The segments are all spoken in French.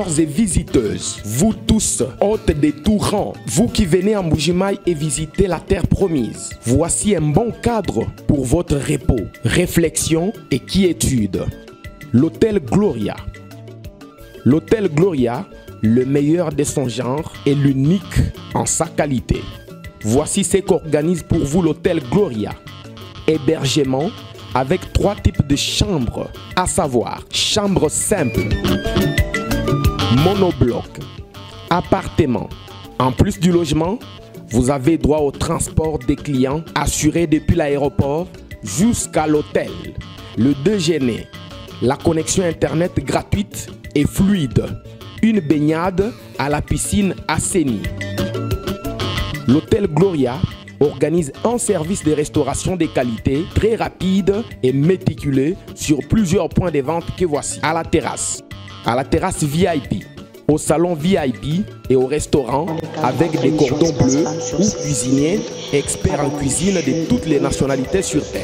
visiteurs et visiteuses, vous tous, hôtes des tout rangs, vous qui venez à Mbuji-Mayi et visitez la terre promise, voici un bon cadre pour votre repos, réflexion et quiétude. L'hôtel Gloria. L'hôtel Gloria, le meilleur de son genre et l'unique en sa qualité. Voici ce qu'organise pour vous l'hôtel Gloria. Hébergement avec 3 types de chambres, à savoir chambre simple, monobloc, appartement. En plus du logement, vous avez droit au transport des clients assuré depuis l'aéroport jusqu'à l'hôtel, le déjeuner, la connexion internet gratuite et fluide, une baignade à la piscine assainie. L'hôtel Gloria organise un service de restauration de qualité très rapide et méticuleux sur plusieurs points de vente que voici. À la terrasse VIP, au salon VIP et au restaurant avec des cordons bleus ou cuisiniers experts en cuisine de toutes les nationalités sur terre.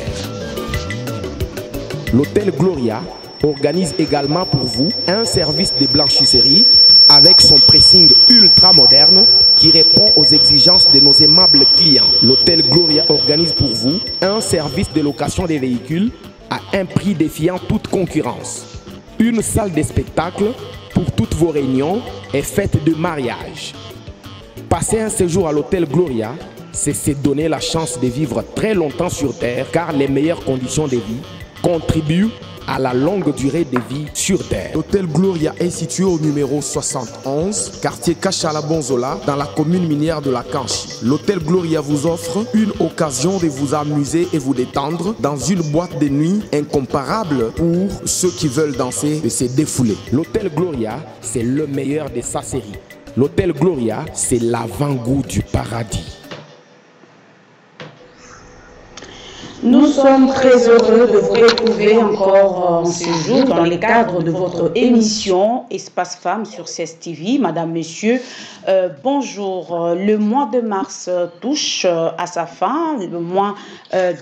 L'hôtel Gloria organise également pour vous un service de blanchisserie avec son pressing ultra moderne qui répond aux exigences de nos aimables clients. L'hôtel Gloria organise pour vous un service de location des véhicules à un prix défiant toute concurrence. Une salle de spectacle pour toutes vos réunions et fêtes de mariage. Passer un séjour à l'hôtel Gloria, c'est se donner la chance de vivre très longtemps sur Terre car les meilleures conditions de vie contribuent à la longue durée de vie sur Terre. L'hôtel Gloria est situé au numéro 71, quartier Kachala-Bonzola, dans la commune minière de la Kanchi. L'hôtel Gloria vous offre une occasion de vous amuser et vous détendre dans une boîte de nuit incomparable pour ceux qui veulent danser et se défouler. L'hôtel Gloria, c'est le meilleur de sa série. L'hôtel Gloria, c'est l'avant-goût du paradis. Nous sommes très heureux de vous retrouver encore en ce jour dans le cadre de votre émission Espace Femmes sur CES-TV. Madame, Monsieur, bonjour. Le mois de mars touche à sa fin, le mois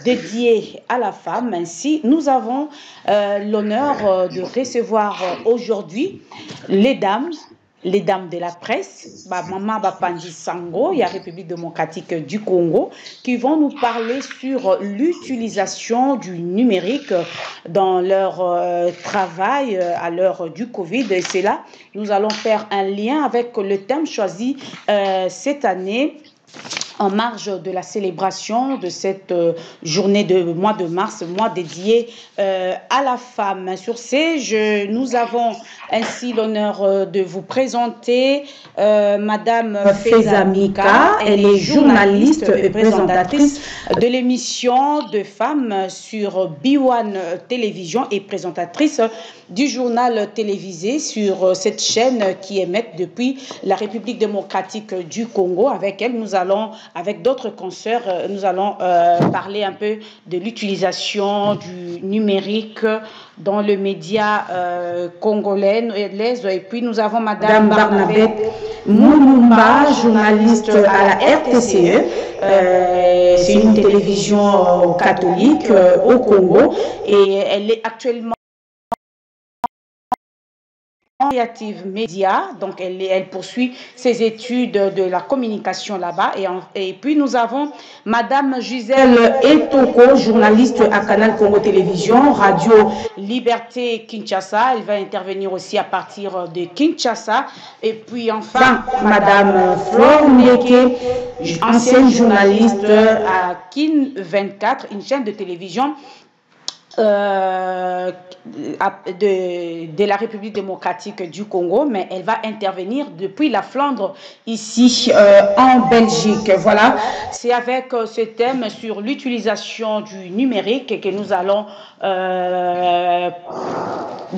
dédié à la femme. Ainsi, nous avons l'honneur de recevoir aujourd'hui les dames de la presse, Maman Bapandi Sango, il y a République démocratique du Congo, qui vont nous parler sur l'utilisation du numérique dans leur travail à l'heure du Covid. Et c'est là, nous allons faire un lien avec le thème choisi cette année, en marge de la célébration de cette journée de mois de mars, mois dédié à la femme. Sur ce, nous avons ainsi l'honneur de vous présenter Madame Feza Mika. Elle est journaliste et présentatrice de l'émission de femmes sur B1 Télévision et présentatrice du journal télévisé sur cette chaîne qui émet depuis la République démocratique du Congo. Avec elle, nous allons, avec d'autres consoeurs, nous allons parler un peu de l'utilisation du numérique dans le média congolais. Et puis nous avons Madame Barnabette Moulumba, journaliste à la RTCE. C'est une télévision catholique au Congo et elle est actuellement Creative Media, donc elle poursuit ses études de la communication là-bas. Et puis nous avons Madame Gisèle Etoko, journaliste à Canal Congo Télévision, Radio Liberté Kinshasa. Elle va intervenir aussi à partir de Kinshasa. Et puis enfin Madame Flore Mieke, ancienne journaliste à Kin 24, une chaîne de télévision de la République démocratique du Congo, mais elle va intervenir depuis la Flandre, ici en Belgique. Voilà, c'est avec ce thème sur l'utilisation du numérique que nous allons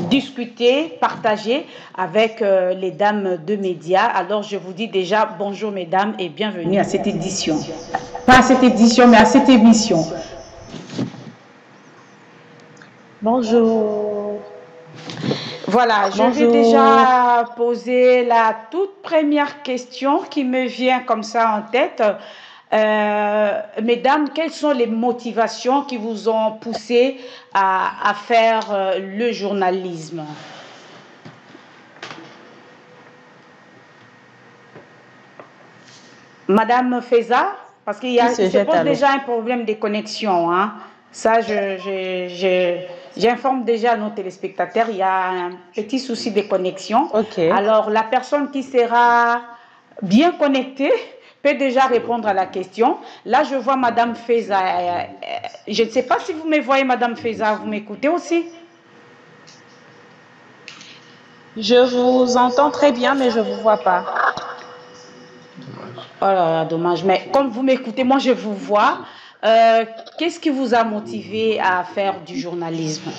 discuter, partager avec les dames de médias. Alors je vous dis déjà bonjour mesdames et bienvenue à cette édition. Pas à cette édition, mais à cette émission. Bonjour. Voilà, je vais déjà poser la toute première question qui me vient comme ça en tête. Mesdames, quelles sont les motivations qui vous ont poussé à faire le journalisme? Madame Feza, parce qu'il qui se il se jette pose à l'eau. déjà un problème de connexion, hein. Ça, j'informe déjà nos téléspectateurs, il y a un petit souci de connexion. Ok. Alors, la personne qui sera bien connectée peut déjà répondre à la question. Là, je vois Madame Feza. Je ne sais pas si vous me voyez, Madame Feza, vous m'écoutez aussi? Je vous entends très bien, mais je ne vous vois pas. Oh là là, dommage. Mais comme vous m'écoutez, moi je vous vois. Qu'est-ce qui vous a motivé à faire du journalisme?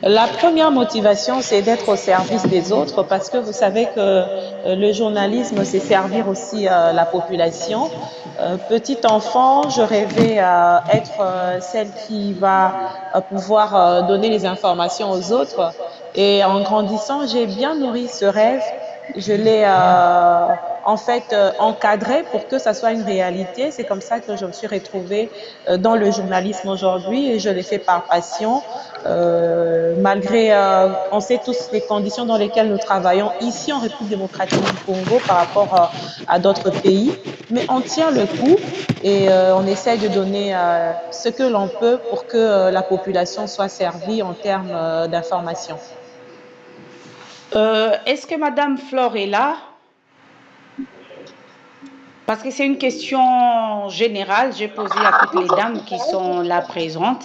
La première motivation, c'est d'être au service des autres parce que vous savez que le journalisme, c'est servir aussi la population. Petit enfant, je rêvais être celle qui va pouvoir donner les informations aux autres. Et en grandissant, j'ai bien nourri ce rêve. Je l'ai en fait encadré pour que ça soit une réalité. C'est comme ça que je me suis retrouvée dans le journalisme aujourd'hui et je l'ai fait par passion. Malgré, on sait tous les conditions dans lesquelles nous travaillons ici en République démocratique du Congo par rapport à d'autres pays, mais on tient le coup et on essaie de donner ce que l'on peut pour que la population soit servie en termes d'information. Est-ce que Madame Flore est là? Parce que c'est une question générale, j'ai posé à toutes les dames qui sont là présentes.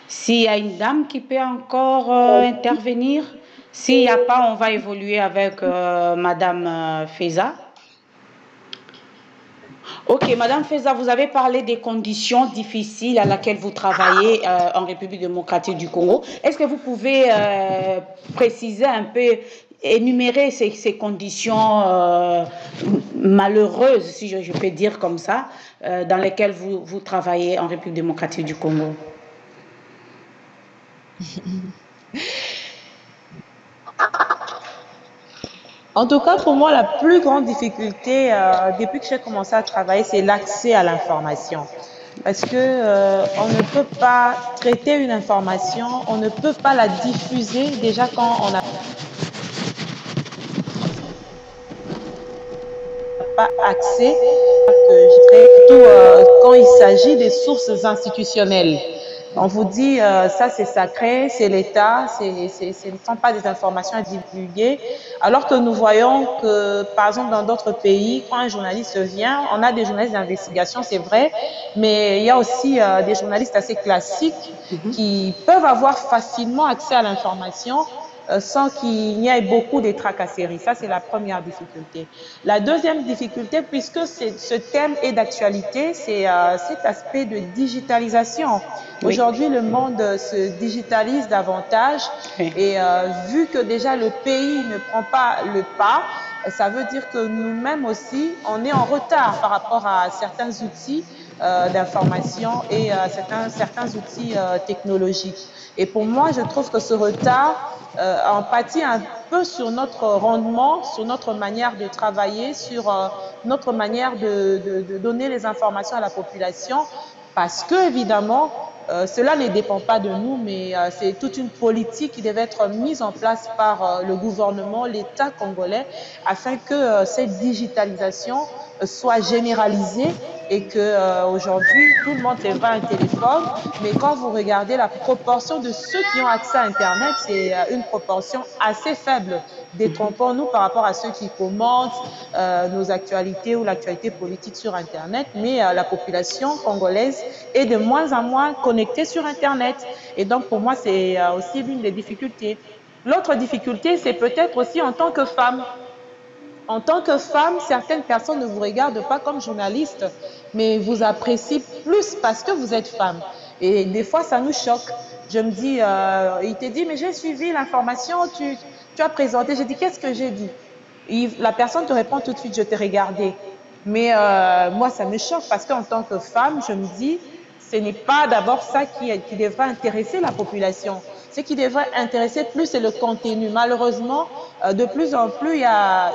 S'il y a une dame qui peut encore intervenir, s'il n'y a pas, on va évoluer avec Madame Feza. Ok, Madame Feza, vous avez parlé des conditions difficiles à laquelle vous travaillez en République démocratique du Congo. Est-ce que vous pouvez préciser un peu, énumérer ces conditions malheureuses, si je peux dire comme ça, dans lesquelles vous travaillez en République démocratique du Congo? En tout cas, pour moi, la plus grande difficulté depuis que j'ai commencé à travailler, c'est l'accès à l'information. Parce que on ne peut pas traiter une information, on ne peut pas la diffuser déjà quand on n'a pas accès, surtout quand il s'agit des sources institutionnelles. On vous dit, ça c'est sacré, c'est l'État, ce ne sont pas des informations à divulguer. Alors que nous voyons que, par exemple, dans d'autres pays, quand un journaliste vient, on a des journalistes d'investigation, c'est vrai, mais il y a aussi des journalistes assez classiques qui peuvent avoir facilement accès à l'information sans qu'il y ait beaucoup de tracasseries. Ça, c'est la première difficulté. La deuxième difficulté, puisque ce thème est d'actualité, c'est cet aspect de digitalisation. Oui. Aujourd'hui, le monde se digitalise davantage et vu que déjà le pays ne prend pas le pas, ça veut dire que nous-mêmes aussi, on est en retard par rapport à certains outils d'information et certains outils technologiques. Et pour moi, je trouve que ce retard en pâtit un peu sur notre rendement, sur notre manière de travailler, sur notre manière de donner les informations à la population, parce que évidemment, cela ne dépend pas de nous, mais c'est toute une politique qui devait être mise en place par le gouvernement, l'État congolais, afin que cette digitalisation soit généralisée et que aujourd'hui tout le monde va un téléphone, mais quand vous regardez la proportion de ceux qui ont accès à Internet, c'est une proportion assez faible. Détrompons-nous par rapport à ceux qui commentent nos actualités ou l'actualité politique sur Internet, mais la population congolaise est de moins en moins connectée sur Internet. Et donc pour moi, c'est aussi l'une des difficultés. L'autre difficulté, c'est peut-être aussi en tant que femme. En tant que femme, certaines personnes ne vous regardent pas comme journaliste, mais vous apprécient plus parce que vous êtes femme. Et des fois, ça nous choque. Je me dis, il te dit, mais j'ai suivi l'information, tu as présenté. J'ai dit, qu'est-ce que j'ai dit? La personne te répond tout de suite, je t'ai regardé. Mais moi, ça me choque parce qu'en tant que femme, je me dis, ce n'est pas d'abord ça qui devrait intéresser la population. Ce qui devrait intéresser plus, c'est le contenu. Malheureusement, de plus en plus, il y a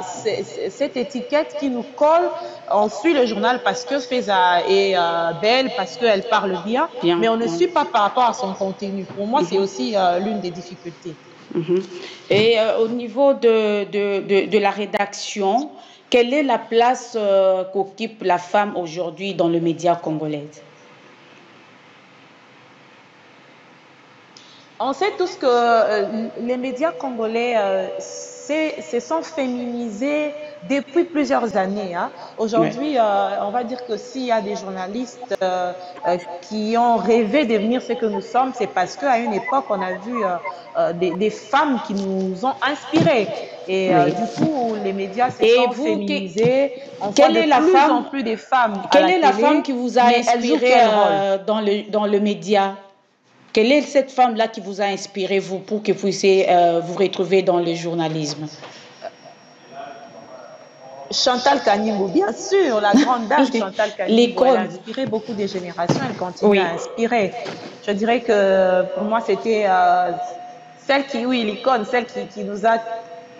cette étiquette qui nous colle. On suit le journal parce que Feza est belle, parce qu'elle parle bien, mais on ne suit pas par rapport à son contenu. Pour moi, c'est aussi l'une des difficultés. Mhm. Et au niveau de la rédaction, quelle est la place qu'occupe la femme aujourd'hui dans le média congolais? On sait tous que les médias congolais se sont féminisés depuis plusieurs années. Hein. Ouais. Aujourd'hui, on va dire que s'il y a des journalistes qui ont rêvé de devenir ce que nous sommes, c'est parce qu'à une époque, on a vu des femmes qui nous ont inspirés. Et Oui. du coup, les médias se Et sont vous, féminisés. On voit quelle de est la plus en femme, plus de femmes à quelle la est la femme télé, qui vous a mais elles jouent inspiré quel rôle? dans le média? Quelle est cette femme-là qui vous a inspiré, vous, pour que vous puissiez vous retrouver dans le journalisme? Chantal Kanimbo, bien sûr, la grande dame Chantal Kanimbo, elle a L'icône. inspiré beaucoup de générations, elle continue Oui. à inspirer. Je dirais que pour moi, c'était celle qui, oui, l'icône, celle qui nous a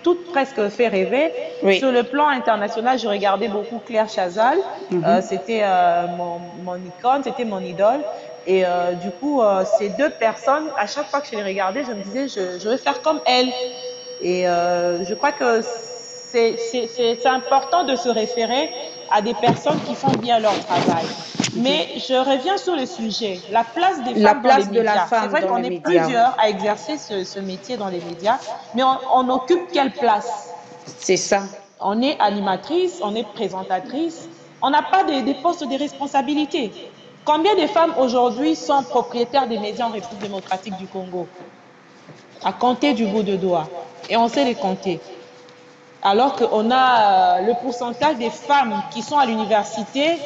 toutes presque fait rêver. Oui. Sur le plan international, je regardais beaucoup Claire Chazal, Mhm. c'était mon icône, c'était mon idole. Et du coup, ces deux personnes, à chaque fois que je les regardais, je me disais, je veux faire comme elles. Et je crois que c'est important de se référer à des personnes qui font bien leur travail. Mais je reviens sur le sujet, la place des La femmes dans les place de la médias. C'est femme vrai dans qu'on les est médias. plusieurs à exercer ce métier dans les médias, mais on occupe quelle place? C'est ça. On est animatrice, on est présentatrice, on n'a pas des postes de responsabilité. Combien de femmes aujourd'hui sont propriétaires des médias en République démocratique du Congo? À compter du bout de doigt. Et on sait les compter. Alors qu'on a le pourcentage des femmes qui sont à l'université,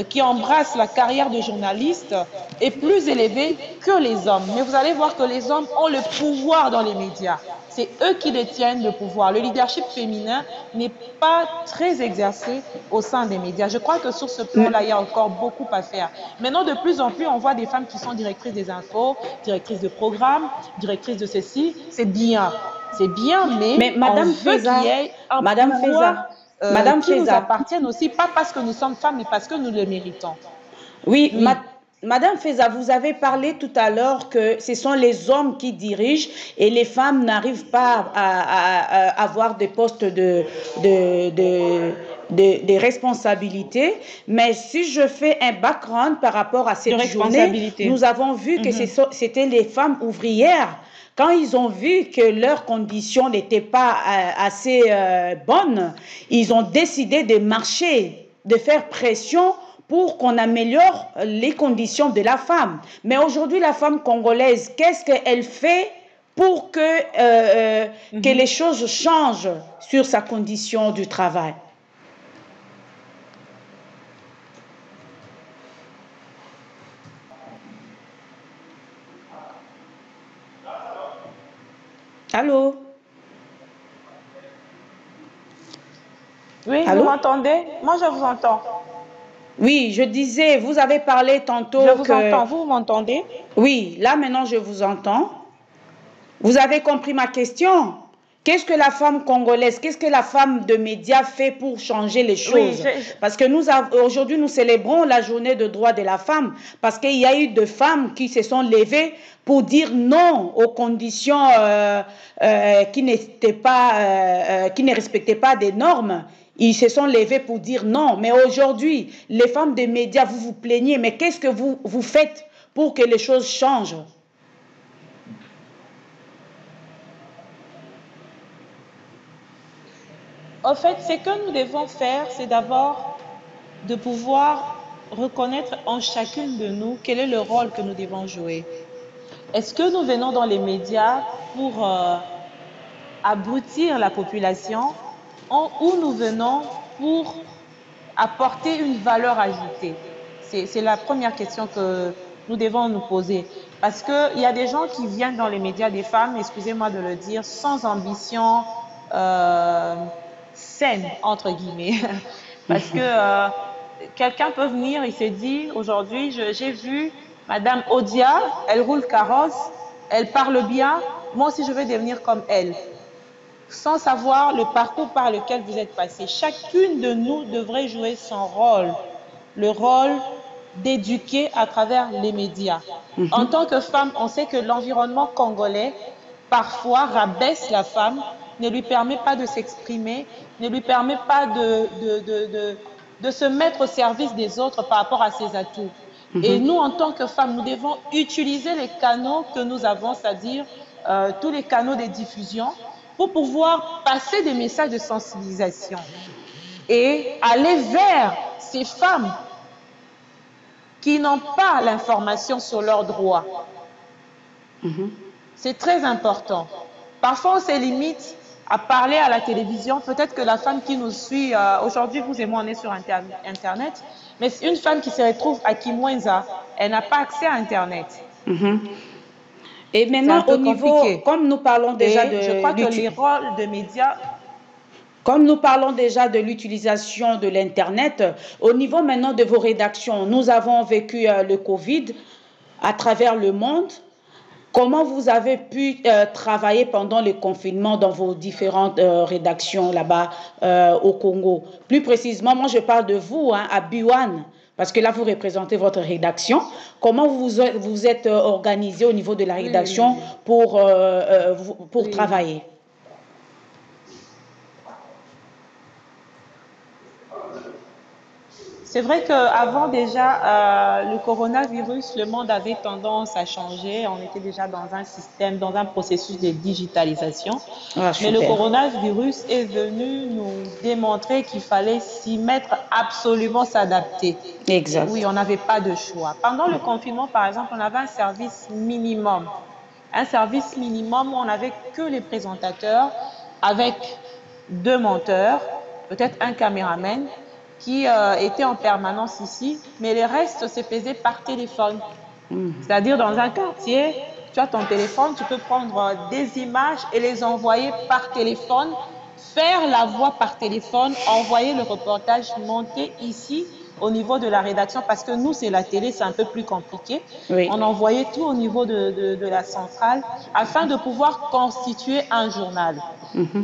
qui embrassent la carrière de journaliste, est plus élevé que les hommes. Mais vous allez voir que les hommes ont le pouvoir dans les médias. C'est eux qui détiennent le pouvoir. Le leadership féminin n'est pas très exercé au sein des médias. Je crois que sur ce plan-là, il y a encore beaucoup à faire. Maintenant, de plus en plus, on voit des femmes qui sont directrices des infos, directrices de programmes, directrices de ceci. C'est bien. C'est bien, mais Mais on Madame veut qu'il y Feza, ait un Madame pouvoir Feza, Madame qui nous Feza, appartienne aussi, pas parce que nous sommes femmes, mais parce que nous le méritons. oui, Oui. Madame Feza, vous avez parlé tout à l'heure que ce sont les hommes qui dirigent et les femmes n'arrivent pas à avoir des postes de responsabilité. Mais si je fais un background par rapport à De cette journée, responsabilité. nous avons vu que c'était les femmes ouvrières. Quand ils ont vu que leurs conditions n'étaient pas assez bonnes, ils ont décidé de marcher, de faire pression pour qu'on améliore les conditions de la femme. Mais aujourd'hui, la femme congolaise, qu'est-ce qu'elle fait pour que les choses changent sur sa condition du travail? Allô? Oui, vous Allô? m'entendez? Moi, je vous entends. Oui, je disais, vous avez parlé Je tantôt vous que... entends. Vous m'entendez? Oui, là maintenant je vous entends. Vous avez compris ma question? Qu'est-ce que la femme congolaise, qu'est-ce que la femme de médias fait pour changer les Oui, choses? Parce que aujourd'hui, nous célébrons la journée de droit de la femme, parce qu'il y a eu de femmes qui se sont levées pour dire non aux conditions qui n'étaient pas, qui ne respectaient pas des normes. Ils se sont levés pour dire non. Mais aujourd'hui, les femmes des médias, vous vous plaignez, mais qu'est-ce que vous faites pour que les choses changent? En fait, ce que nous devons faire, c'est d'abord de pouvoir reconnaître en chacune de nous quel est le rôle que nous devons jouer. Est-ce que nous venons dans les médias pour abrutir la population ou nous venons pour apporter une valeur ajoutée? C'est la première question que nous devons nous poser. Parce qu'il y a des gens qui viennent dans les médias, des femmes, excusez-moi de le dire, sans ambition saine, entre guillemets. Parce que quelqu'un peut venir et se dire, aujourd'hui, j'ai vu Madame Odia, elle roule carrosse, elle parle bien, moi aussi je vais devenir comme elle. Sans savoir le parcours par lequel vous êtes passé. Chacune de nous devrait jouer son rôle, le rôle d'éduquer à travers les médias. En tant que femme, on sait que l'environnement congolais parfois rabaisse la femme, ne lui permet pas de s'exprimer, ne lui permet pas de se mettre au service des autres par rapport à ses atouts. Et nous, en tant que femmes, nous devons utiliser les canaux que nous avons, c'est-à-dire tous les canaux de diffusion, pour pouvoir passer des messages de sensibilisation et aller vers ces femmes qui n'ont pas l'information sur leurs droits. C'est très important. Parfois, on se limite à parler à la télévision. Peut-être que la femme qui nous suit, aujourd'hui, vous et moi, on est sur Internet, mais une femme qui se retrouve à Kimwenza, elle n'a pas accès à Internet. Et maintenant, au niveau, comme nous parlons déjà de... Je crois que les rôles de médias... Comme nous parlons déjà de l'utilisation de l'Internet, au niveau maintenant de vos rédactions, nous avons vécu le Covid à travers le monde. Comment vous avez pu travailler pendant le confinement dans vos différentes rédactions là-bas au Congo? Plus précisément, moi je parle de vous, à Biwan, parce que là vous représentez votre rédaction. Comment vous êtes organisé au niveau de la rédaction pour travailler? C'est vrai qu'avant déjà, le coronavirus, le monde avait tendance à changer. On était déjà dans un système, dans un processus de digitalisation. Mais le coronavirus est venu nous démontrer qu'il fallait s'y mettre, absolument s'adapter. Exact. Oui, on n'avait pas de choix. Pendant le confinement, par exemple, on avait un service minimum. Un service minimum où on n'avait que les présentateurs avec 2 monteurs, peut-être un caméraman, qui était en permanence ici, mais le reste se faisait par téléphone. C'est-à-dire dans un quartier, tu as ton téléphone, tu peux prendre des images et les envoyer par téléphone, faire la voix par téléphone, envoyer le reportage, monter ici au niveau de la rédaction, parce que nous, c'est la télé, c'est un peu plus compliqué. Oui. On envoyait tout au niveau de la centrale afin de pouvoir constituer un journal.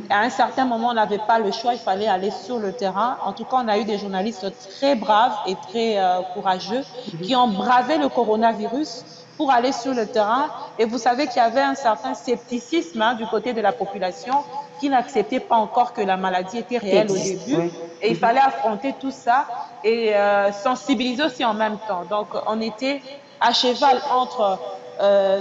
À un certain moment, on n'avait pas le choix, il fallait aller sur le terrain. En tout cas, on a eu des journalistes très braves et très courageux qui ont bravé le coronavirus pour aller sur le terrain. Et vous savez qu'il y avait un certain scepticisme du côté de la population qui n'acceptait pas encore que la maladie était réelle au début. Et il fallait affronter tout ça et sensibiliser aussi en même temps. Donc, on était à cheval entre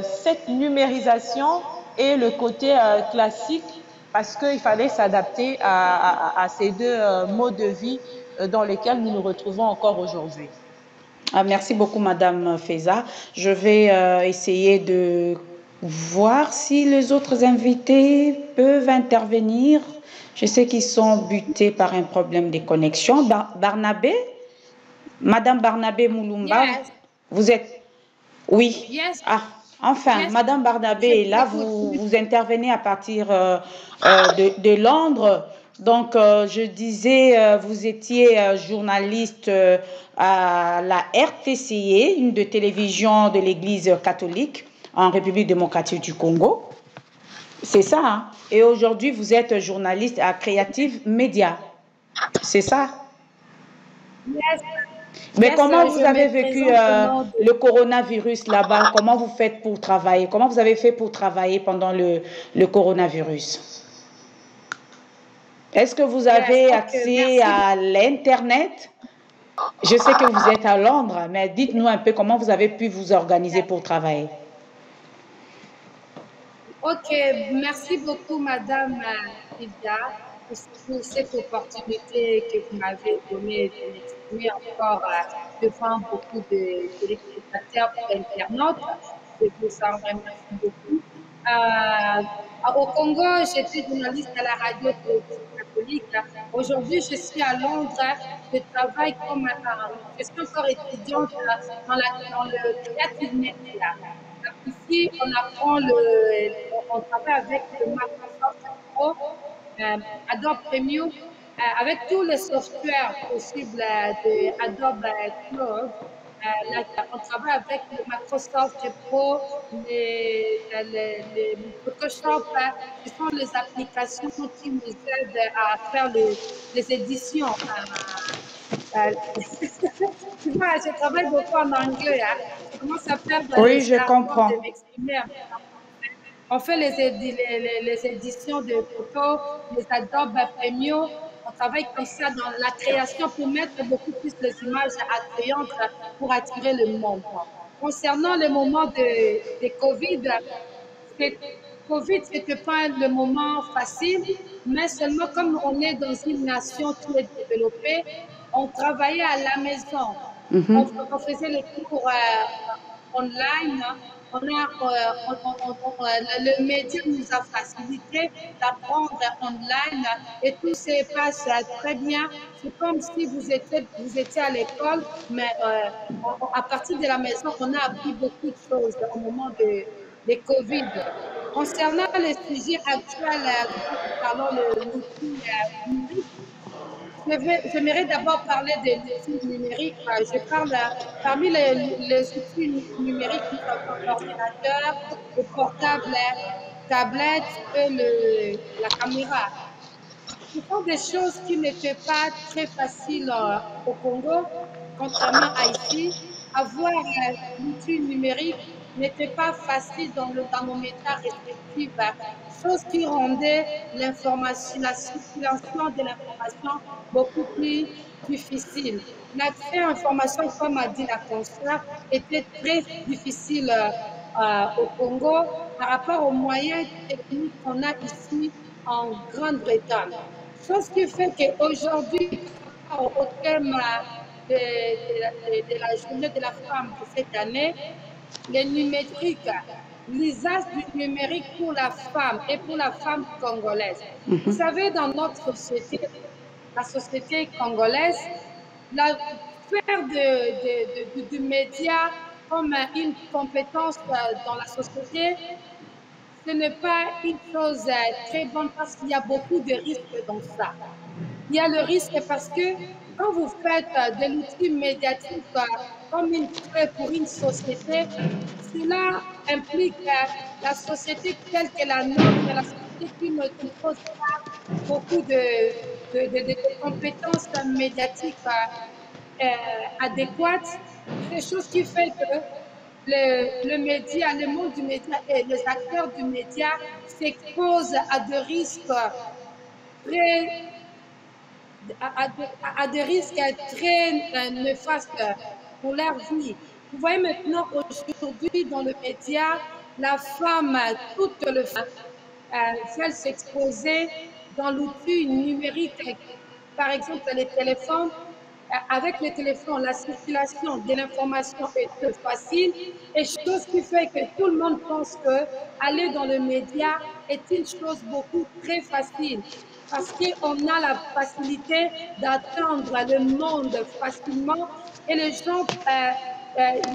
cette numérisation et le côté classique, parce qu'il fallait s'adapter à ces 2 modes de vie dans lesquels nous nous retrouvons encore aujourd'hui. Merci beaucoup, Madame Feza. Je vais essayer de voir si les autres invités peuvent intervenir. Je sais qu'ils sont butés par un problème de connexion. Barnabé, Madame Barnabé Moulumba, vous êtes... Oui. Yes. Ah, enfin, yes. Madame Barnabé est là. Vous intervenez à partir de Londres. Donc, je disais, vous étiez journaliste à la RTCE, une de télévision de l'Église catholique en République démocratique du Congo. C'est ça, hein? Et aujourd'hui, vous êtes journaliste à Creative Media. C'est ça? Yes. Mais comment vous avez vécu le coronavirus là-bas? Comment vous faites pour travailler? Comment vous avez fait pour travailler pendant le coronavirus? Est-ce que vous avez accès à l'Internet? Je sais que vous êtes à Londres, mais dites-nous un peu comment vous avez pu vous organiser pour travailler. Ok, merci beaucoup, Madame Lydia, pour cette opportunité que vous m'avez donnée de m'exprimer encore devant beaucoup de téléspectateurs et internautes. Je vous en remercie beaucoup. Au Congo, j'étais journaliste à la radio catholique. Aujourd'hui, je suis à Londres. Je travaille comme je suis encore étudiante dans le Creative Media. Ici, on travaille avec le Microsoft Pro, Adobe Premium, avec tous les softwares possibles de Adobe Cloud. On travaille avec le Microsoft Pro, les Photoshop, ce sont les applications qui nous aident à faire les éditions. Tu vois, je travaille beaucoup en anglais. Je commence à faire oui, je comprends. On fait les éditions de photos, les Adobe Premium. On travaille comme ça dans la création pour mettre beaucoup plus les images attrayantes pour attirer le monde. Concernant le moment de COVID, c'est- COVID, ce n'était pas le moment facile, mais seulement comme on est dans une nation qui est développée, on travaillait à la maison. On faisait les cours online. Le média nous a facilité d'apprendre online et tout se passe très bien. C'est comme si vous étiez à l'école, mais à partir de la maison, on a appris beaucoup de choses au moment de COVID. Concernant le sujet actuel dont nous parlons, l'outil numérique, j'aimerais d'abord parler de l'outil numérique. Je parle parmi les outils numériques, nous avons l'ordinateur, le portable, tablette et la caméra. Ce sont des choses qui n'étaient pas très faciles au Congo, contrairement à ici. Avoir l'outil numérique n'était pas facile dans nos médias respectifs, chose qui rendait l'information, la circulation de l'information beaucoup plus difficile. L'accès à l'information, comme a dit la consoeur, était très difficile au Congo par rapport aux moyens techniques qu'on a ici en Grande-Bretagne. Chose qui fait qu'aujourd'hui, au thème de la journée de la femme de cette année, le numérique, l'usage du numérique pour la femme et pour la femme congolaise. Vous savez, dans notre société, la société congolaise, faire du média comme une compétence dans la société, ce n'est pas une chose très bonne parce qu'il y a beaucoup de risques dans ça. Il y a le risque parce que quand vous faites de l'outil médiatique comme une clé pour une société, cela implique la société telle que la nôtre, la société qui ne dispose pas beaucoup de compétences médiatiques adéquates. C'est des choses qui font que le média, le monde du média et les acteurs du média s'exposent à des risques très à des risques très néfastes pour leur vie. Vous voyez maintenant aujourd'hui dans le média, la femme, toute le veulent s'exposer dans l'outil numérique, par exemple les téléphones. Avec les téléphones, la circulation de l'information est très facile et chose qui fait que tout le monde pense que aller dans le média est une chose beaucoup très facile parce qu'on a la facilité d'atteindre le monde facilement et les gens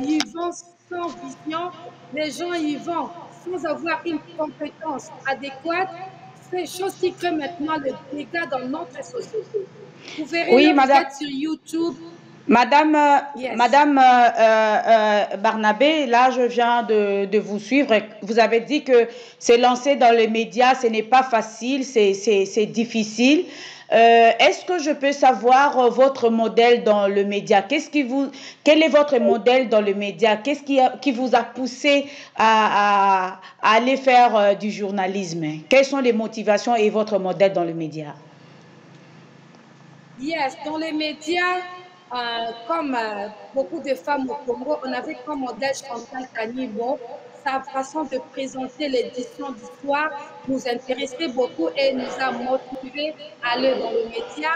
y vont sans vision, les gens y vont sans avoir une compétence adéquate. C'est des choses qui créent maintenant le dégât dans notre société. Vous verrez Oui, là, vous madame. êtes sur YouTube. Madame, Yes. Madame Barnabé, là, je viens de vous suivre. Vous avez dit que se lancer dans les médias, ce n'est pas facile, c'est difficile. Est-ce que je peux savoir votre modèle dans le média? Quel est votre modèle dans le média? Qu'est-ce qui vous a poussé à aller faire du journalisme? Quelles sont les motivations et votre modèle dans le média? Yes, dans les médias, comme beaucoup de femmes au Congo, on avait comme modèle Chantal Kanibo. Sa façon de présenter l'édition du soir nous intéressait beaucoup et nous a motivés à aller dans le média.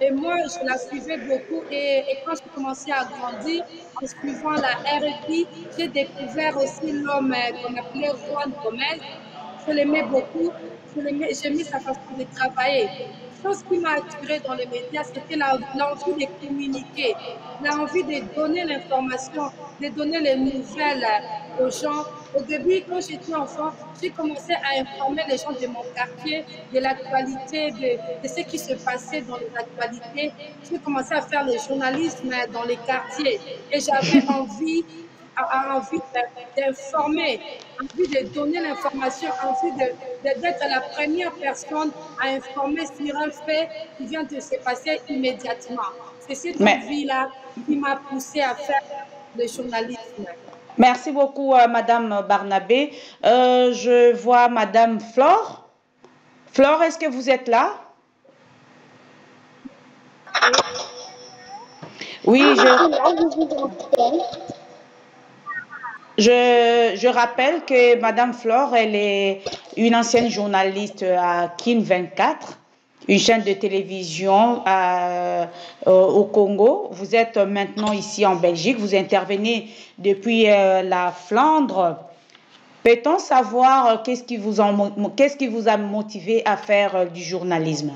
Et moi, je la suivais beaucoup et quand j'ai commencé à grandir, en suivant la RFI, j'ai découvert aussi l'homme qu'on appelait Juan Gomez. Je l'aimais beaucoup, j'aimais sa façon de travailler. Chose qui m'a attirée dans les médias, c'était l'envie de communiquer, l'envie de donner l'information, de donner les nouvelles aux gens. Au début, quand j'étais enfant, j'ai commencé à informer les gens de mon quartier de l'actualité, de ce qui se passait dans les actualités. J'ai commencé à faire le journalisme dans les quartiers et j'avais envie d'informer, envie de donner l'information, envie d'être la première personne à informer sur un fait qui vient de se passer immédiatement. C'est cette envie-là qui m'a poussé à faire le journalisme. Merci beaucoup, Madame Barnabé. Je vois Madame Flore. Flore, est-ce que vous êtes là? Oui, je rappelle que Madame Flore, elle est une ancienne journaliste à Kin 24, une chaîne de télévision au Congo. Vous êtes maintenant ici en Belgique. Vous intervenez depuis la Flandre. Peut-on savoir qu'est-ce qui vous a motivé à faire du journalisme?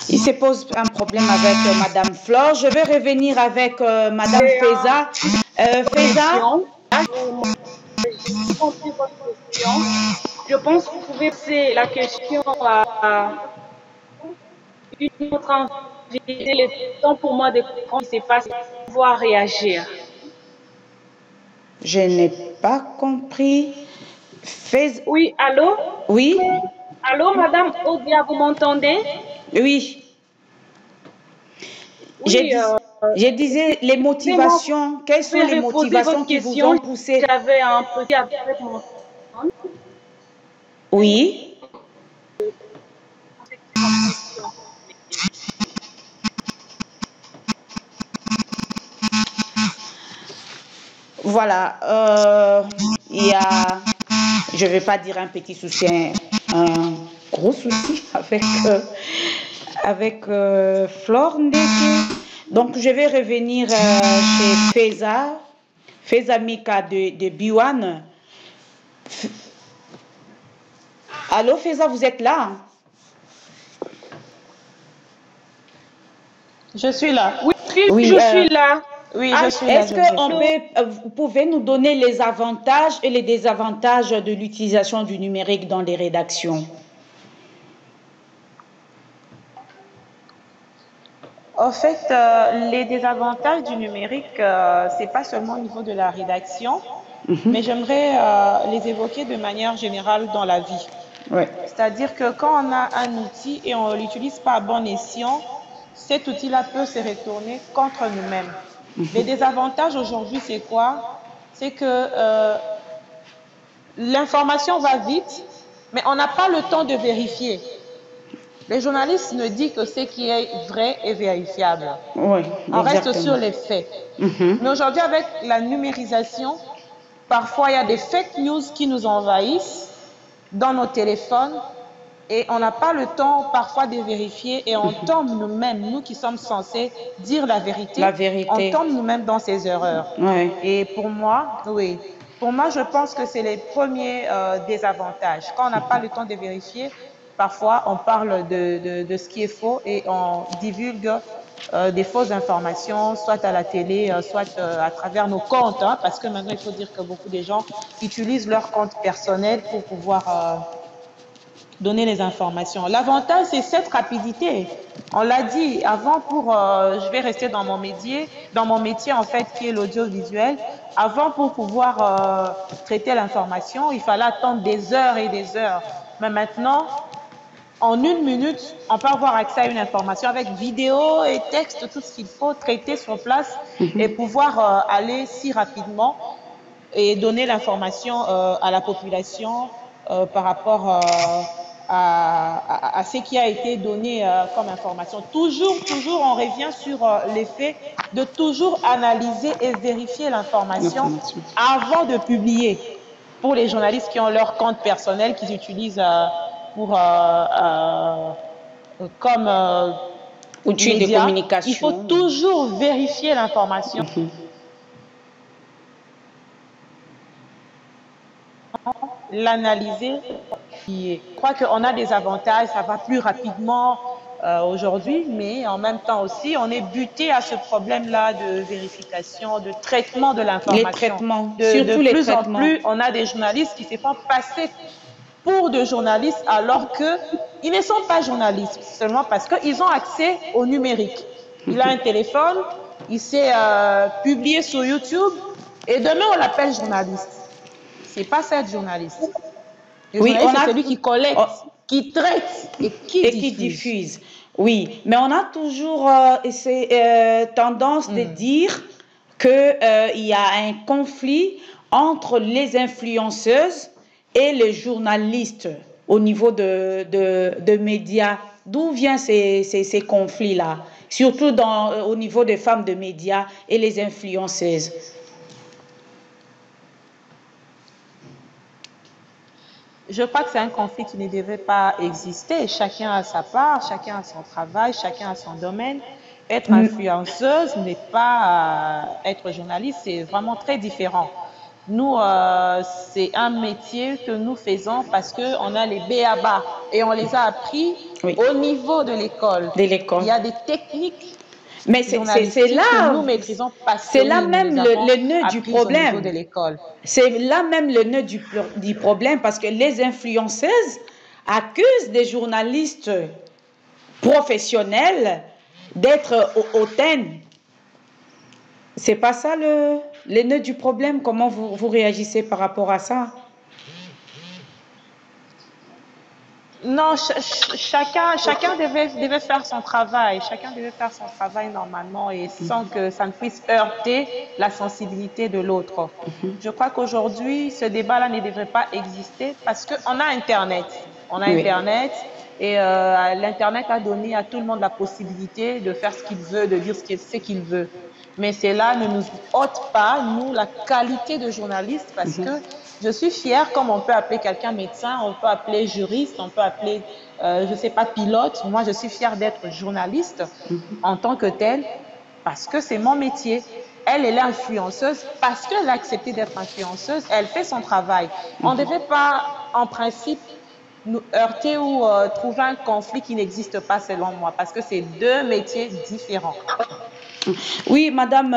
Il se pose un problème avec Madame Flore. Je vais revenir avec Madame Feza. Feza, J'ai compris votre question. Je pense que vous pouvez poser la question à une autre invitée. Le temps pour moi de comprendre ce qui se passe et pouvoir réagir. je n'ai pas compris. Feza, Oui, allô? oui, Allô, Madame Odia, vous m'entendez? oui. Oui, Je disais les motivations. Quelles vous sont les pouvez reposer motivations votre qui vous question. ont poussé? J'avais un petit avec mon téléphone. Oui. Voilà. Il y a, je ne vais pas dire un petit souci, un gros souci avec Flore Ndeke. Donc, je vais revenir chez Feza Mika de Biwan. Allô, Feza, vous êtes là? Je suis là. Oui, Oui, je suis là. Oui, je suis là. est-ce que vous pouvez nous donner les avantages et les désavantages de l'utilisation du numérique dans les rédactions? En fait, les désavantages du numérique, c'est pas seulement au niveau de la rédaction, mais j'aimerais les évoquer de manière générale dans la vie. Oui. C'est-à-dire que quand on a un outil et on ne l'utilise pas à bon escient, cet outil-là peut se retourner contre nous-mêmes. Les désavantages aujourd'hui, c'est quoi? C'est que l'information va vite, mais on n'a pas le temps de vérifier. Les journalistes ne disent que ce qui est vrai est vérifiable. Oui, On reste exactement. sur les faits. Mais aujourd'hui, avec la numérisation, parfois il y a des fake news qui nous envahissent dans nos téléphones et on n'a pas le temps parfois de vérifier et on tombe nous-mêmes, nous qui sommes censés dire la vérité, on tombe nous-mêmes dans ces erreurs. Oui. Et pour moi, oui, pour moi, je pense que c'est les premiers désavantages. Quand on n'a pas le temps de vérifier, parfois on parle de ce qui est faux et on divulgue des fausses informations, soit à la télé, soit à travers nos comptes, hein, parce que maintenant il faut dire que beaucoup de gens utilisent leurs comptes personnels pour pouvoir donner les informations. L'avantage, c'est cette rapidité. On l'a dit avant je vais rester dans mon métier en fait, qui est l'audiovisuel. Avant, pour pouvoir traiter l'information, il fallait attendre des heures et des heures. Mais maintenant, en 1 minute, on peut avoir accès à une information avec vidéo et texte, tout ce qu'il faut traiter sur place et pouvoir aller si rapidement et donner l'information à la population par rapport à ce qui a été donné comme information. Toujours, on revient sur l'effet de toujours analyser et vérifier l'information avant de publier. Pour les journalistes qui ont leur compte personnel qu'ils utilisent comme outil de communication. Il faut toujours vérifier l'information. L'analyser. Je crois qu'on a des avantages, ça va plus rapidement aujourd'hui, mais en même temps aussi, on est buté à ce problème-là de vérification, de traitement de l'information. Les traitements, surtout les traitements. De plus en plus, on a des journalistes qui se font passer pour des journalistes alors qu'ils ne sont pas journalistes, seulement parce qu'ils ont accès au numérique. Il a un téléphone, il s'est publié sur YouTube et demain on l'appelle journaliste. C'est pas ça être journaliste. Le Oui, journaliste, on a c'est celui qui collecte, qui traite et qui diffuse. Oui, mais on a toujours tendance de dire qu'il y a un conflit entre les influenceuses et les journalistes au niveau de médias. D'où viennent ces conflits-là, surtout au niveau des femmes de médias et les influenceuses? Je crois que c'est un conflit qui ne devrait pas exister. Chacun a sa part, chacun a son travail, chacun a son domaine. Être influenceuse n'est pas être journaliste, c'est vraiment très différent. Nous, c'est un métier que nous faisons parce qu'on a les B.A.B.A. et on les a appris au niveau de l'école. Il y a des techniques. Mais c'est là, que nous maîtrisons parce c'est là même le nœud du problème. De l'école. C'est là même le nœud du problème parce que les influenceuses accusent des journalistes professionnels d'être hautaines. C'est pas ça le nœud du problème? Comment vous réagissez par rapport à ça? Non, chacun devait faire son travail. Chacun devait faire son travail normalement et sans que ça ne puisse heurter la sensibilité de l'autre. Je crois qu'aujourd'hui, ce débat-là ne devrait pas exister parce qu'on a Internet. On a Internet et l'Internet a donné à tout le monde la possibilité de faire ce qu'il veut, de dire ce qu'il veut. Mais cela ne nous ôte pas, nous, la qualité de journaliste parce que je suis fière, comme on peut appeler quelqu'un médecin, on peut appeler juriste, on peut appeler, je ne sais pas, pilote. Moi, je suis fière d'être journaliste en tant que telle parce que c'est mon métier. Elle est influenceuse parce qu'elle a accepté d'être influenceuse. Elle fait son travail. On ne devait pas, en principe, nous heurter ou trouver un conflit qui n'existe pas selon moi parce que c'est deux métiers différents. Oui, Madame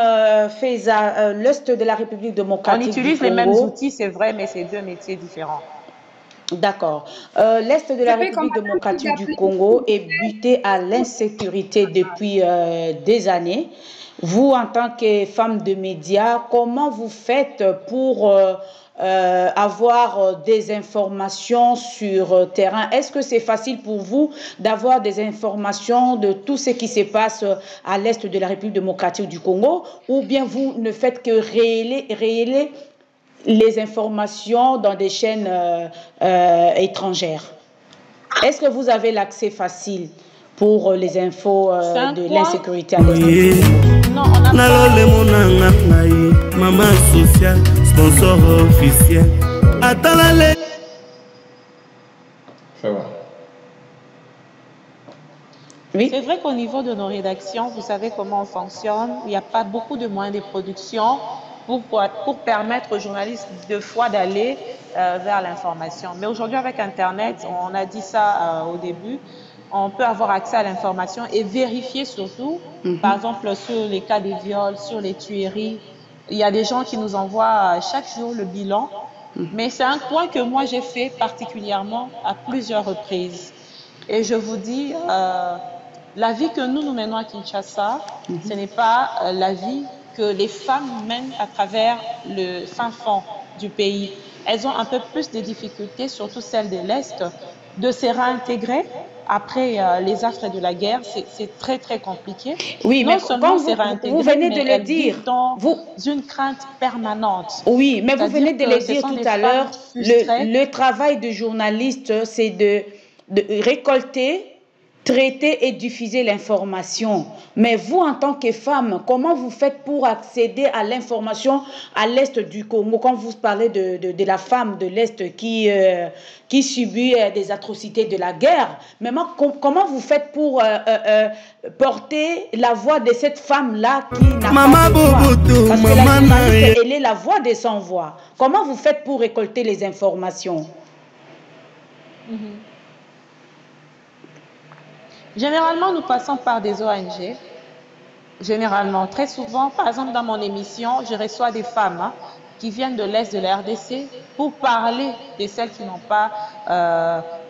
Faiza, l'Est de la République démocratique du Congo... On utilise les mêmes outils, c'est vrai, mais c'est deux métiers différents. D'accord. L'Est de la République démocratique du Congo est buté à l'insécurité depuis des années. Vous, en tant que femme de médias, comment vous faites pour avoir des informations sur terrain? Est-ce que c'est facile pour vous d'avoir des informations de tout ce qui se passe à l'Est de la République démocratique du Congo, ou bien vous ne faites que révéler les informations dans des chaînes étrangères? Est-ce que vous avez l'accès facile pour les infos de l'insécurité à l'Est du Congo? Non, on n'a pas... Maman sociale, sponsor officiel. Oui. C'est vrai qu'au niveau de nos rédactions, vous savez comment on fonctionne. Il n'y a pas beaucoup de moyens de production pour permettre aux journalistes de fois d'aller vers l'information. Mais aujourd'hui, avec Internet, on a dit ça au début, on peut avoir accès à l'information et vérifier surtout, par exemple, sur les cas de viol, sur les tueries. Il y a des gens qui nous envoient chaque jour le bilan, mais c'est un point que moi j'ai fait particulièrement à plusieurs reprises. Et je vous dis, la vie que nous menons à Kinshasa, ce n'est pas la vie que les femmes mènent à travers le fin fond du pays. Elles ont un peu plus de difficultés, surtout celles de l'Est, de se réintégrer. Après les affres de la guerre, c'est très très compliqué. Oui, non mais seulement vous venez de le dire, dans une crainte permanente. Oui, mais vous venez de le dire tout à l'heure, le travail de journaliste, c'est de récolter, traiter et diffuser l'information. Mais vous, en tant que femme, comment vous faites pour accéder à l'information à l'Est du Congo? Quand vous parlez de la femme de l'Est qui subit des atrocités de la guerre, mais comment vous faites pour porter la voix de cette femme-là qui n'a pas de voix? Parce que la journaliste, elle est la voix des sans-voix. Comment vous faites pour récolter les informations? Généralement, nous passons par des ONG. Généralement, très souvent, par exemple, dans mon émission, je reçois des femmes qui viennent de l'Est de la RDC pour parler de celles qui n'ont pas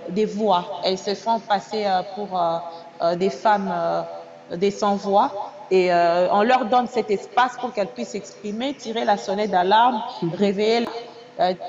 des voix. Elles se font passer pour des femmes des sans-voix et on leur donne cet espace pour qu'elles puissent s'exprimer, tirer la sonnette d'alarme, réveiller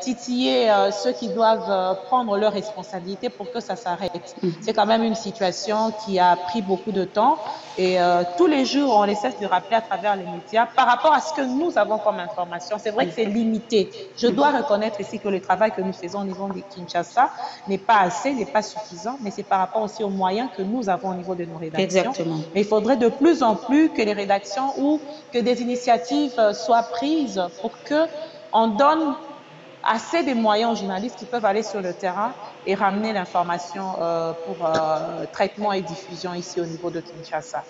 titiller ceux qui doivent prendre leurs responsabilités pour que ça s'arrête. C'est quand même une situation qui a pris beaucoup de temps et tous les jours, on essaie de rappeler à travers les médias par rapport à ce que nous avons comme information. C'est vrai que c'est limité. Je dois reconnaître ici que le travail que nous faisons au niveau de Kinshasa n'est pas assez, n'est pas suffisant, mais c'est par rapport aussi aux moyens que nous avons au niveau de nos rédactions. Exactement. Mais il faudrait de plus en plus que les rédactions ou que des initiatives soient prises pour que on donne assez de moyens aux journalistes qui peuvent aller sur le terrain et ramener l'information pour traitement et diffusion ici au niveau de Kinshasa.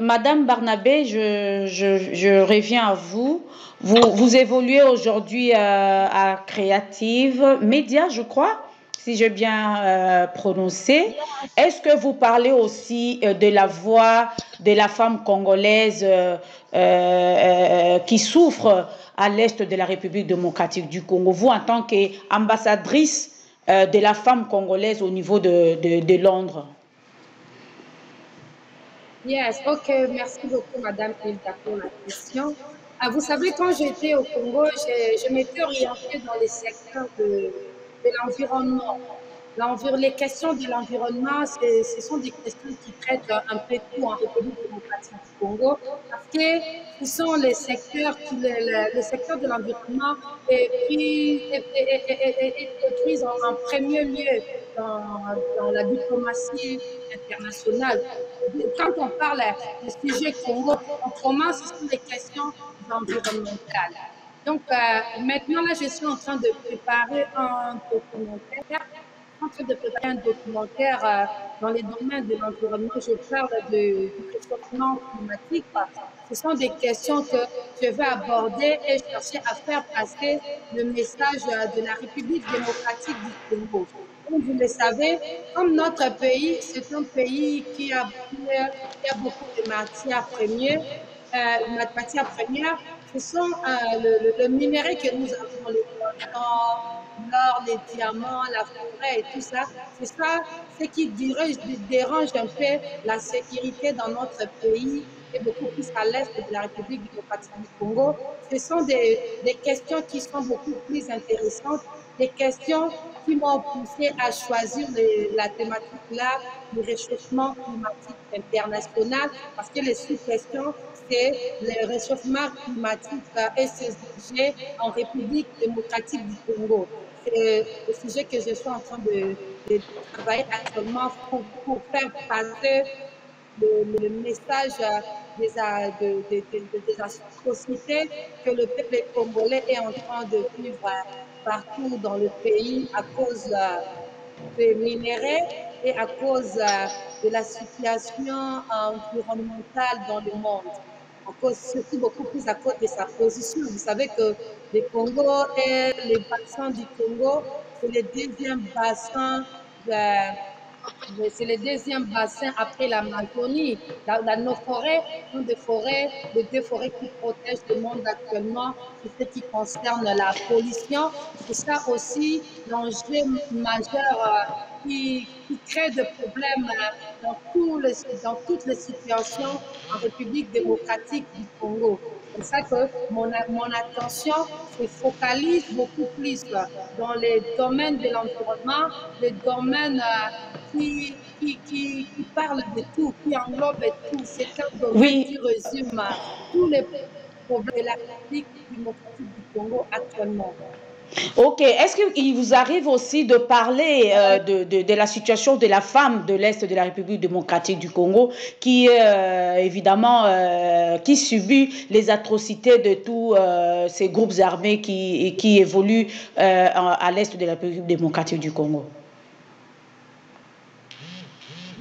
Madame Barnabé, je reviens à vous. Vous évoluez aujourd'hui à Creative Media, je crois, si j'ai bien prononcé. Est-ce que vous parlez aussi de la voix de la femme congolaise qui souffre à l'est de la République démocratique du Congo, vous en tant qu'ambassadrice de la femme congolaise au niveau de Londres? Yes, ok, merci beaucoup, Madame Hilda, pour la question. Vous savez, quand j'étais au Congo, je m'étais orientée dans les secteurs de l'environnement. Les questions de l'environnement, ce sont des questions qui traitent un peu tout en République démocratique du Congo, parce que ce sont les secteurs le secteur de l'environnement est pris en premier lieu dans la diplomatie internationale. Quand on parle du sujet Congo, autrement, ce sont des questions environnementales. Donc, maintenant, là, je suis en train de préparer un documentaire. Dans les domaines de l'environnement. Je parle du réchauffement climatique. Ce sont des questions que je vais aborder et chercher à faire passer le message de la République démocratique du Congo. Comme vous le savez, comme notre pays, c'est un pays qui a beaucoup de matières premières. Ce sont le minerai que nous avons, les coltan, l'or, les diamants, la forêt et tout ça. C'est ça, ce qui dérange un peu la sécurité dans notre pays et beaucoup plus à l'est de la République démocratique du Congo. Ce sont des questions qui sont beaucoup plus intéressantes, des questions qui m'ont poussé à choisir la thématique là, le réchauffement climatique international, parce que les sous-questions, c'est le réchauffement climatique et ses objets en République démocratique du Congo. C'est le sujet que je suis en train de travailler actuellement pour faire passer le message des atrocités que le peuple congolais est en train de vivre partout dans le pays à cause des minéraux et à cause de la situation environnementale dans le monde. Surtout beaucoup plus à cause de sa position. Vous savez que le Congo et les bassins du Congo, c'est le deuxième bassin c'est le deuxième bassin après l'Amazonie. Nos forêts sont les deux forêts qui protègent le monde actuellement. C'est ce qui concerne la pollution. C'est ça aussi l'enjeu majeur qui crée des problèmes dans toutes les situations en République démocratique du Congo. C'est ça que mon attention se focalise beaucoup plus dans les domaines de l'environnement, les domaines qui parlent de tout, qui englobent tout. C'est un domaine qui résume tous les problèmes de la République démocratique du Congo actuellement. Ok, est-ce qu'il vous arrive aussi de parler de la situation de la femme de l'Est de la République démocratique du Congo qui évidemment qui subit les atrocités de tous ces groupes armés qui évoluent à l'Est de la République démocratique du Congo?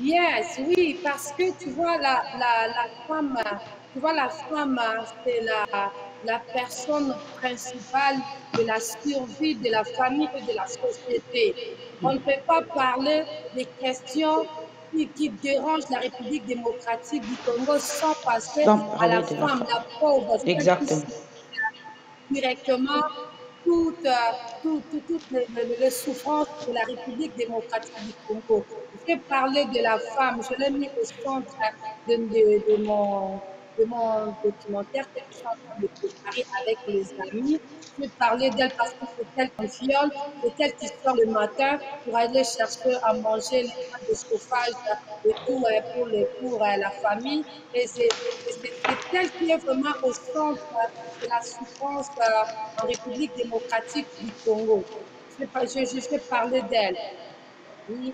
Yes, oui, parce que tu vois la femme, c'est la personne principale de la survie de la famille et de la société. On ne peut pas parler des questions qui dérangent la République démocratique du Congo sans passer à la femme, la pauvre, exactement, directement toutes les souffrances de la République démocratique du Congo. J'ai parlé de la femme, je l'ai mis au centre de de mon documentaire que je suis en train de préparer avec mes amis. Je vais parler d'elle parce que c'est elle qui viole, c'est elle qui sort le matin pour aller chercher à manger les pains de chauffage et tout pour la famille. Et c'est elle qui est vraiment au centre de la souffrance en République démocratique du Congo. Je vais parler d'elle. Oui.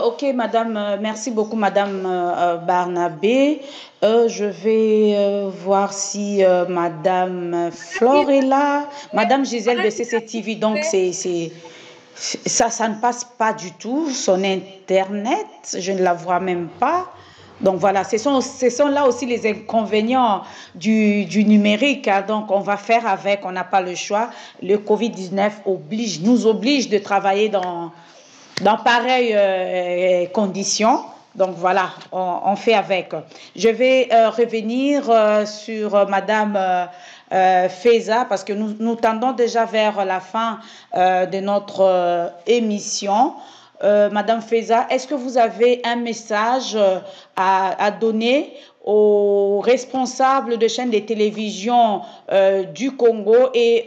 Ok, madame, merci beaucoup, madame Barnabé. Je vais voir si madame Flore est là. Madame Gisèle de CCTV, donc ça ne passe pas du tout. Son internet, je ne la vois même pas. Donc voilà, ce sont là aussi les inconvénients du numérique, hein. Donc on va faire avec, on n'a pas le choix. Le Covid-19 nous oblige de travailler dans pareilles conditions. Donc voilà, on fait avec. Je vais revenir sur Madame Feza parce que nous tendons déjà vers la fin de notre émission. Madame Feza, est-ce que vous avez un message à donner aux responsables de chaînes de télévision du Congo et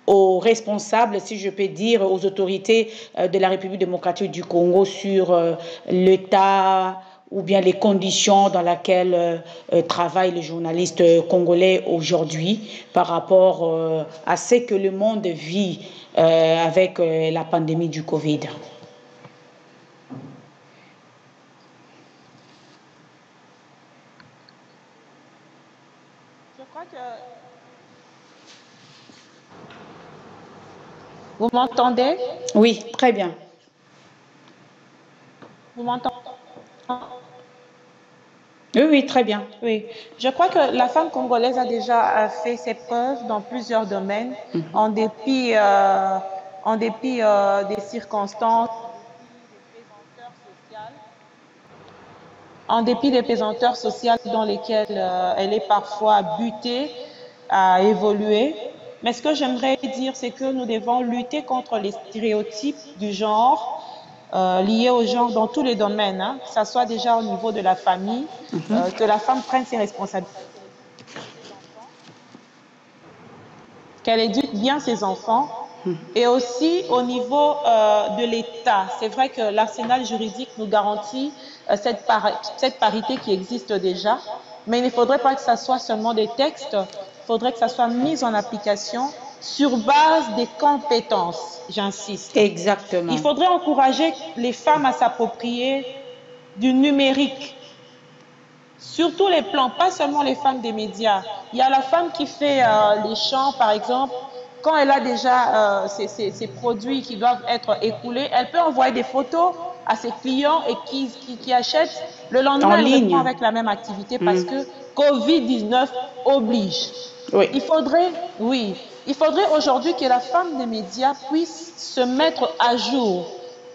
aux responsables, si je peux dire, aux autorités de la République démocratique du Congo sur l'état ou bien les conditions dans lesquelles travaillent les journalistes congolais aujourd'hui par rapport à ce que le monde vit avec la pandémie du Covid? Je crois que... Vous m'entendez? Oui, très bien. Vous m'entendez? Oui, très bien. Oui, je crois que la femme congolaise a déjà fait ses preuves dans plusieurs domaines, en dépit des circonstances, en dépit des pesanteurs sociales dans lesquelles elle est parfois butée à évoluer. Mais ce que j'aimerais dire, c'est que nous devons lutter contre les stéréotypes du genre, liés au genre dans tous les domaines, hein, que ce soit déjà au niveau de la famille, que la femme prenne ses responsabilités, qu'elle éduque bien ses enfants, et aussi au niveau de l'État. C'est vrai que l'arsenal juridique nous garantit cette parité qui existe déjà, mais il ne faudrait pas que ça soit seulement des textes, il faudrait que ça soit mis en application sur base des compétences, j'insiste. Exactement. Il faudrait encourager les femmes à s'approprier du numérique, sur tous les plans, pas seulement les femmes des médias. Il y a la femme qui fait les chants, par exemple. Quand elle a déjà ses produits qui doivent être écoulés, elle peut envoyer des photos à ses clients et qui achètent. Le lendemain, elle reprend avec la même activité parce que Covid-19 oblige. Oui. Il faudrait aujourd'hui que la femme des médias puisse se mettre à jour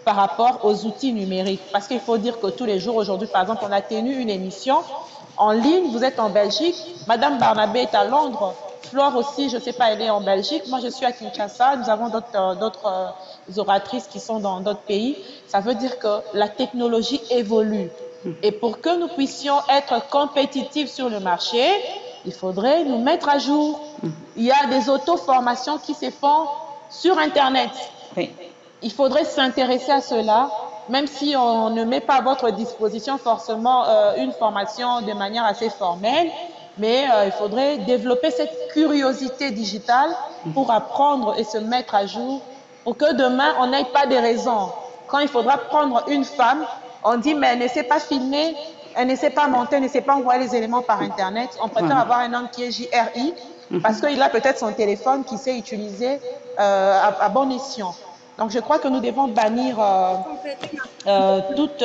par rapport aux outils numériques. Parce qu'il faut dire que tous les jours, aujourd'hui, par exemple, on a tenu une émission en ligne. Vous êtes en Belgique, Madame Barnabé est à Londres, Flore aussi, je ne sais pas, elle est en Belgique. Moi, je suis à Kinshasa. Nous avons d'autres oratrices qui sont dans d'autres pays. Ça veut dire que la technologie évolue. Et pour que nous puissions être compétitifs sur le marché, il faudrait nous mettre à jour. Il y a des auto-formations qui se font sur Internet. Oui. Il faudrait s'intéresser à cela, même si on ne met pas à votre disposition forcément une formation de manière assez formelle, mais il faudrait développer cette curiosité digitale pour apprendre et se mettre à jour, pour que demain, on n'ait pas de raisons. Quand il faudra prendre une femme, on dit, mais elle ne sait pas filmer, elle ne sait pas monter, elle ne sait pas envoyer les éléments par Internet. On préfère avoir un homme qui est JRI, parce qu'il a peut-être son téléphone qui sait utiliser à bon escient. Donc, je crois que nous devons bannir toutes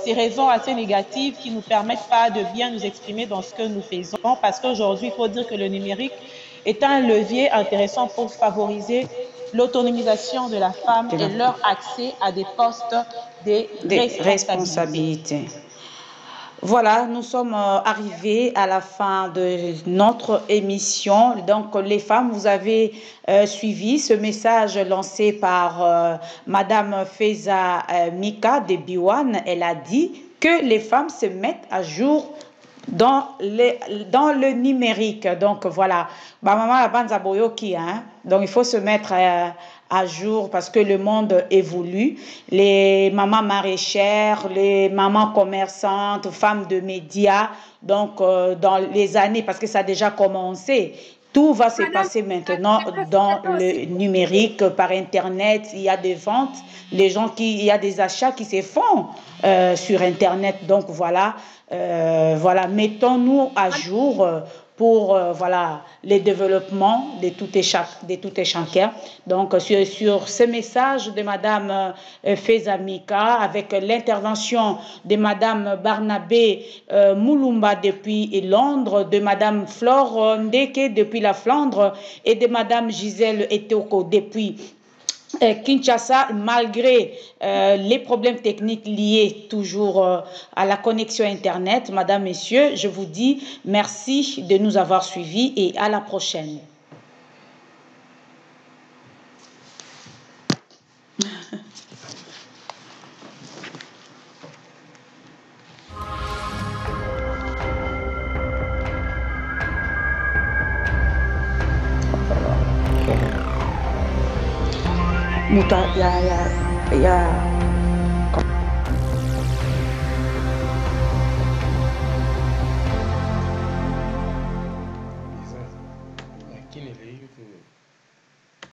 ces raisons assez négatives qui ne nous permettent pas de bien nous exprimer dans ce que nous faisons. Parce qu'aujourd'hui, il faut dire que le numérique est un levier intéressant pour favoriser l'autonomisation de la femme et leur accès à des postes de responsabilité. Voilà, nous sommes arrivés à la fin de notre émission. Donc, les femmes, vous avez suivi ce message lancé par Madame Feza Mika de Biwan. Elle a dit que les femmes se mettent à jour dans le numérique. Donc voilà, maman la banza boyoki, hein. Donc il faut se mettre à jour parce que le monde évolue. Les mamans maraîchères, les mamans commerçantes, femmes de médias, donc dans les années, parce que ça a déjà commencé. Tout va se passer maintenant dans le numérique, par Internet. Il y a des ventes, il y a des achats qui se font sur Internet. Donc voilà, mettons-nous à jour pour voilà, les développements de tout et chacun. Donc sur ce message de Madame Feza Mika, avec l'intervention de Madame Barnabé Moulumba depuis Londres, de Madame Flore Ndeke depuis la Flandre et de Madame Gisèle Etoko depuis Kinshasa, malgré les problèmes techniques liés toujours à la connexion Internet. Madame, Messieurs, je vous dis merci de nous avoir suivis et à la prochaine. Il y a